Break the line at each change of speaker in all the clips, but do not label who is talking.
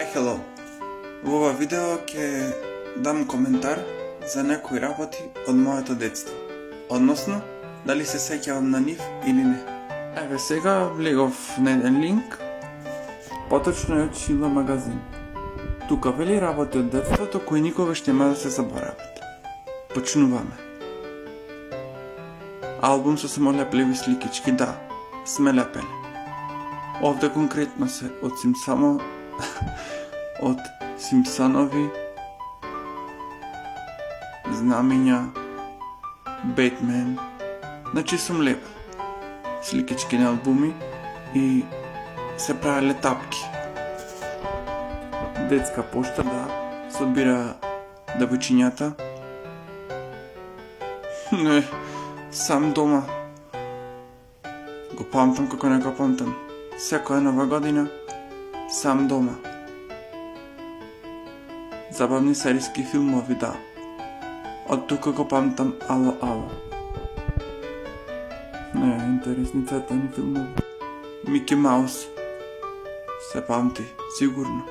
Hello! Во ова видео ќе дам коментар за некои работи од моето детство. Односно, дали се сеќавам на нив или не. Еве сега влегов на еден линк, поточно е од Шила магазин. Тука вели работи од детството кои никогаш нема да се заборават. Почнуваме. Албум со самолепливи сликички, да, сме лепеле. Овде конкретно се од Симпсонови, Знамиња, Бетмен. Значи сум лепел. Сликички на албуми и се правеле тапки. Детска пошта, да, собира девојчињата. Не, сам дома. Го памтам како не го памтам. Секоја нова година, сам дома. Забавни серијски филмови, да. Од тука го памтам Ало, ало. Не, интересни цветени филмови. Мики Маус. Се памти, сигурно.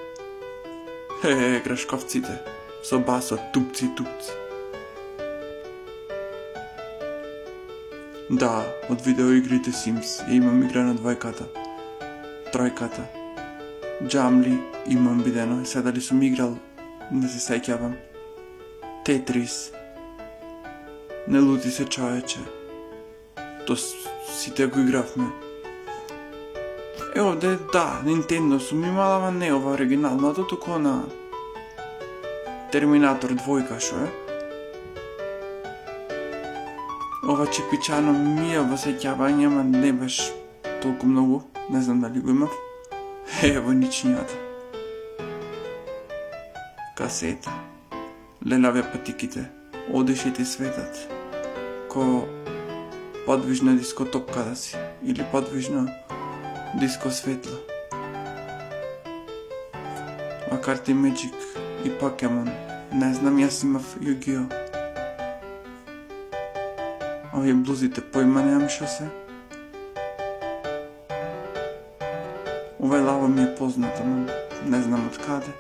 Грашковците. Со басот, тупци. Да, од видеоигрите Sims. Имам игра на двојката. Тројката. Джамли имам видено. Сега дали сум играл, не се сеќавам. Тетрис. Не лути се човече. То сите го игравме. Овде, да, Nintendo сум имала, ама не ова оригиналното, туку на Терминатор 2, шо е? Ова чипичано ми е во сеќавање, ама не баш толку многу. Не знам дали го имав. Војничињата. Касета. Лелаве патиките. Одиш ти светат. Ко подвижна дискотопка да си. Или подвижно диско светло. Карти Magic и Покемон. Не знам, јас имав Yu-Gi-Oh! Овие блузите појма немам шо се. Ова лава ми е позната, но не знам од каде.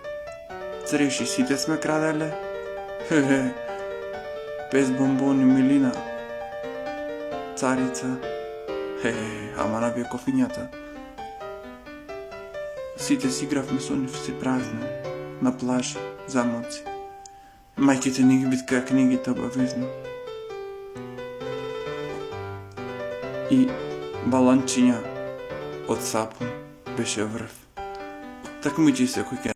Цреши сите сме краделе. Без бомбони Милина. Царица. Ама набија кофињата. Сите си игравме со нив си празни. На плажи, замоци. Мајките ни ги биткаа книгите обавезно. И балончиња од сапун беше врв. Так мијчи се кој